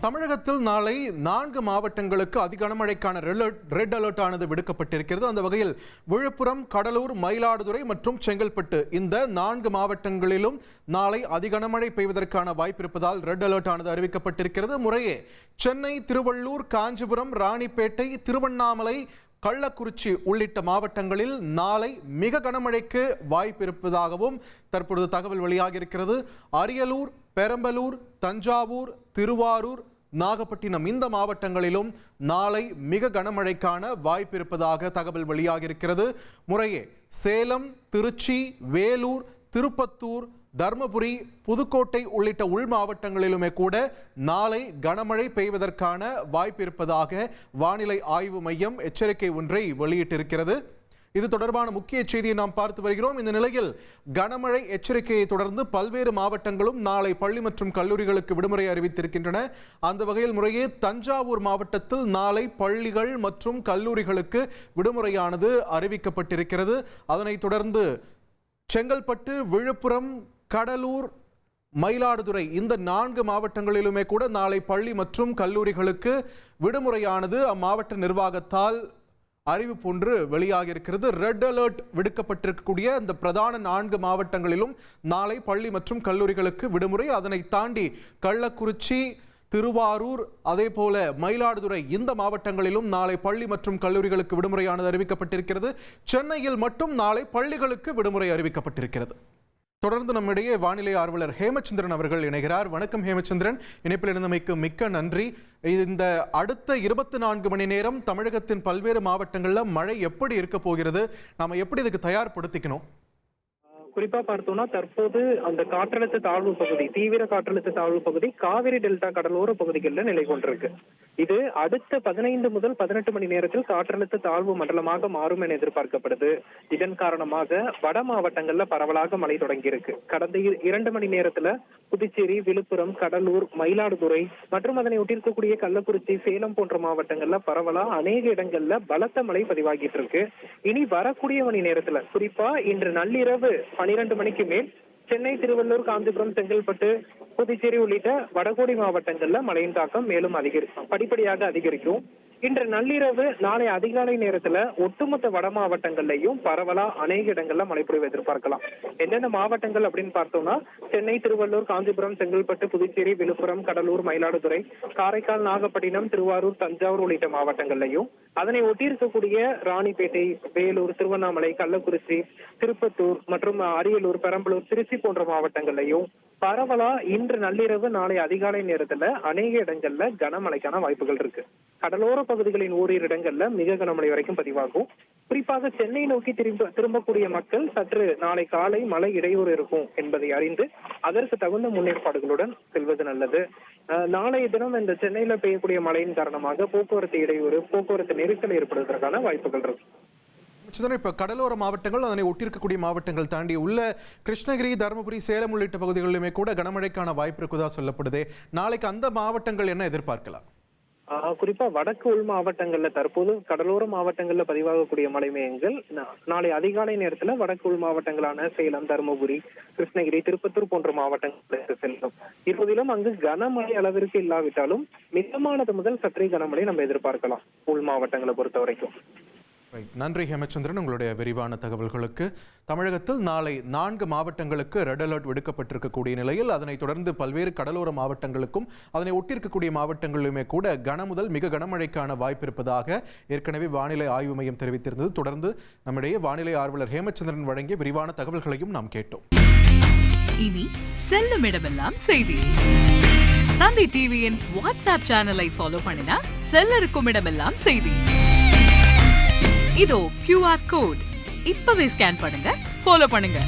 தமிழகத்தில் நாளை 4 மாவட்டங்களுக்கு அதி கனமழைக்கான ரெட் அலர்ட் ஆனது விடுக்கப்பட்டிருக்கிறது. அந்த வகையில் விழுப்புரம், கடலூர், மயிலாடுதுறை மற்றும் செங்கல்பட்டு இந்த 4 மாவட்டங்களிலும் நாளை அதி கனமழை பெய்வதற்கான வாய்ப்பு இருப்பதால் ரெட் அலர்ட் ஆனது அறிவிக்கப்பட்டிருக்கிறது. முறையே சென்னை, திருவள்ளூர், காஞ்சிபுரம், ராணிப்பேட்டை, திருவண்ணாமலை, கள்ளக்குறிச்சி உள்ளிட்ட மாவட்டங்களில் நாளை மிக கனமழைக்கு வாய்ப்பு இருப்பதாகவும் தற்பொழுது தகவல் வெளியாகி இருக்கிறது. அரியலூர், பெரம்பலூர், தஞ்சாவூர், திருவாரூர், நாகப்பட்டினம் இந்த மாவட்டங்களிலும் நாளை மிக கனமழைக்கான வாய்ப்பு இருப்பதாக தகவல் வெளியாகி இருக்கிறது. முறையே சேலம், திருச்சி, வேலூர், திருப்பத்தூர், தர்மபுரி, புதுக்கோட்டை உள்ளிட்ட உள் மாவட்டங்களிலுமே கூட நாளை கனமழை பெய்வதற்கான வாய்ப்பு இருப்பதாக வானிலை ஆய்வு மையம் எச்சரிக்கை ஒன்றை வெளியிட்டிருக்கிறது. இது தொடர்பான முக்கிய செய்தியை நாம் பார்த்து வருகிறோம். இந்த நிலையில் கனமழை எச்சரிக்கையை தொடர்ந்து பல்வேறு மாவட்டங்களும் நாளை பள்ளி மற்றும் கல்லூரிகளுக்கு விடுமுறை அறிவித்திருக்கின்றன. அந்த வகையில் முறையே தஞ்சாவூர் மாவட்டத்தில் நாளை பள்ளிகள் மற்றும் கல்லூரிகளுக்கு விடுமுறையானது அறிவிக்கப்பட்டிருக்கிறது. அதனைத் தொடர்ந்து செங்கல்பட்டு, விழுப்புரம், கடலூர், மயிலாடுதுறை இந்த 4 மாவட்டங்களிலுமே கூட நாளை பள்ளி மற்றும் கல்லூரிகளுக்கு விடுமுறையானது அம்மாவட்ட நிர்வாகத்தால் அறிவிப்பு ஒன்று வெளியாக இருக்கிறது. ரெட் அலர்ட் விடுக்கப்பட்டிருக்கக்கூடிய இந்த பிரதான 4 மாவட்டங்களிலும் நாளை பள்ளி மற்றும் கல்லூரிகளுக்கு விடுமுறை. அதனை தாண்டி கள்ளக்குறிச்சி, திருவாரூர், அதே போல மயிலாடுதுறை இந்த மாவட்டங்களிலும் நாளை பள்ளி மற்றும் கல்லூரிகளுக்கு விடுமுறையானது அறிவிக்கப்பட்டிருக்கிறது. சென்னையில் மட்டும் நாளை பள்ளிகளுக்கு விடுமுறை அறிவிக்கப்பட்டிருக்கிறது. தொடர்ந்து நம்மிடையே வானிலை ஆர்வலர் ஹேமச்சந்திரன் அவர்கள் இணைகிறார். வணக்கம் ஹேமச்சந்திரன், இணைப்பில் இருந்தமைக்கு மிக்க நன்றி. இந்த அடுத்த 24 மணி நேரம் தமிழகத்தின் பல்வேறு மாவட்டங்களில் மழை எப்படி இருக்க போகிறது, நாம எப்படி இதுக்கு தயார்படுத்திக்கணும்? குறிப்பா பார்த்தோம்னா தற்போது அந்த காற்றழுத்த தாழ்வு பகுதி, தீவிர காற்றழுத்த தாழ்வு பகுதி காவிரி டெல்டா கடலோர பகுதிகளில் நிலை கொண்டிருக்கு. இது அடுத்த 15 முதல் 18 மணி நேரத்தில் காற்றழுத்த தாழ்வு மண்டலமாக மாறும் என எதிர்பார்க்கப்படுது. இதன் காரணமாக வட மாவட்டங்கள்ல பரவலாக மழை தொடங்கி இருக்கு. கடந்த 2 மணி நேரத்துல புதுச்சேரி, விழுப்புரம், கடலூர், மயிலாடுதுறை மற்றும் அதனை ஒட்டியிருக்கக்கூடிய கள்ளக்குறிச்சி, சேலம் போன்ற மாவட்டங்கள்ல பரவலா அநேக இடங்கள்ல பலத்த மழை பதிவாகிட்டு இருக்கு. இனி வரக்கூடிய மணி நேரத்துல குறிப்பா இன்று நள்ளிரவு 12 மணிக்கு மேல் சென்னை, திருவள்ளூர், காஞ்சிபுரம், செங்கல்பட்டு, புதுச்சேரி உள்ளிட்ட வடகோடி மாவட்டங்கள்ல மழையின் தாக்கம் மேலும் படிப்படியாக அதிகரிக்கும். இன்று நள்ளிரவு நாளை அதிகாலை நேரத்துல ஒட்டுமொத்த வட மாவட்டங்கள்லயும் பரவலா அநேக இடங்கள்ல மழை பொழிவு எதிர்பார்க்கலாம். எந்தெந்த மாவட்டங்கள் அப்படின்னு பார்த்தோம்னா சென்னை, திருவள்ளூர், காஞ்சிபுரம், செங்கல்பட்டு, புதுச்சேரி, விழுப்புரம், கடலூர், மயிலாடுதுறை, காரைக்கால், நாகப்பட்டினம், திருவாரூர், தஞ்சாவூர் உள்ளிட்ட மாவட்டங்கள்லயும் அதனை ஒட்டியிருக்கக்கூடிய ராணிப்பேட்டை, வேலூர், திருவண்ணாமலை, கள்ளக்குறிச்சி, திருப்பத்தூர் மற்றும் அரியலூர், பெரம்பலூர், திருச்சி போன்ற மாவட்டங்கள்லயும் பரவலா இன்று நள்ளிரவு நாளை அதிகாலை நேரத்துல அநேக இடங்கள்ல கனமழைக்கான வாய்ப்புகள் இருக்கு. கடலோர பகுதிகளின் ஓரிரு இடங்கள்ல மிக கனமழை வரைக்கும் பதிவாகும். குறிப்பாக சென்னை நோக்கி திரும்பக்கூடிய மக்கள் சற்று நாளை காலை மழை இடையூறு இருக்கும் என்பதை அறிந்து அதற்கு தகுந்த முன்னேற்பாடுகளுடன் செல்வது நல்லது. நாளைய தினம் இந்த சென்னையில பெய்யக்கூடிய மழையின் காரணமாக போக்குவரத்து இடையூறு, போக்குவரத்து நெரிசல் ஏற்படுவதற்கான வாய்ப்புகள் இருக்கு. இப்போ கடலோர மாவட்டங்கள், அதனை ஒட்டியிருக்கக்கூடிய மாவட்டங்கள் தாண்டி உள்ள கிருஷ்ணகிரி, தருமபுரி, சேலம் உள்ளிட்ட பகுதிகளிலுமே கூட கனமழைக்கான வாய்ப்பு இருக்குதா சொல்லப்படுது. நாளைக்கு அந்த மாவட்டங்கள் என்ன எதிர்பார்க்கலாம்? குறிப்பா வடக்கு உள் மாவட்டங்கள்ல தற்போது கடலோர மாவட்டங்கள்ல பதிவாகக்கூடிய மழை மேகங்கள் நாளை அதிகாலை நேரத்துல வடக்கு உள் மாவட்டங்களான சேலம், தருமபுரி, கிருஷ்ணகிரி, திருப்பத்தூர் போன்ற மாவட்டங்களுக்கு செல்லும். இப்போதிலும் அங்கு கனமழை அளவிற்கு இல்லாவிட்டாலும் மிதமானது முதல் சற்றே கனமழை நம்ம எதிர்பார்க்கலாம் உள் மாவட்டங்களை பொறுத்த வரைக்கும். நன்றி ஹேமச்சந்திரன், உங்களுடைய விரிவான தகவல்களுக்கு. தமிழகத்தில் நாளை 4 மாவட்டங்களுக்கு ரெட் அலர்ட் விடுக்கப்பட்டிருக்கக்கூடிய நிலையில் அதனைத் தொடர்ந்து பல்வேறு கடலோர மாவட்டங்களுக்கும் அதனை ஒட்டியிருக்கக்கூடிய மாவட்டங்களிலுமே கூட கன முதல் மிக கனமழைக்கான வாய்ப்பு இருப்பதாக ஏற்கனவே வானிலை ஆய்வு மையம் தெரிவித்திருந்தது. தொடர்ந்து நம்மிடையே வானிலை ஆர்வலர் ஹேமச்சந்திரன் வழங்கிய விரிவான தகவல்களையும் நாம் கேட்டோம். இனி செல்லும் இடமெல்லாம் செய்தி. தந்தி டிவியின் வாட்ஸ்அப் சேனலை ஃபாலோ பண்ணினா செல்ல இருக்கும் இடமெல்லாம் செய்தி. இதோ QR கோட் இப்பவே ஸ்கேன் பண்ணுங்க, ஃபாலோ பண்ணுங்க.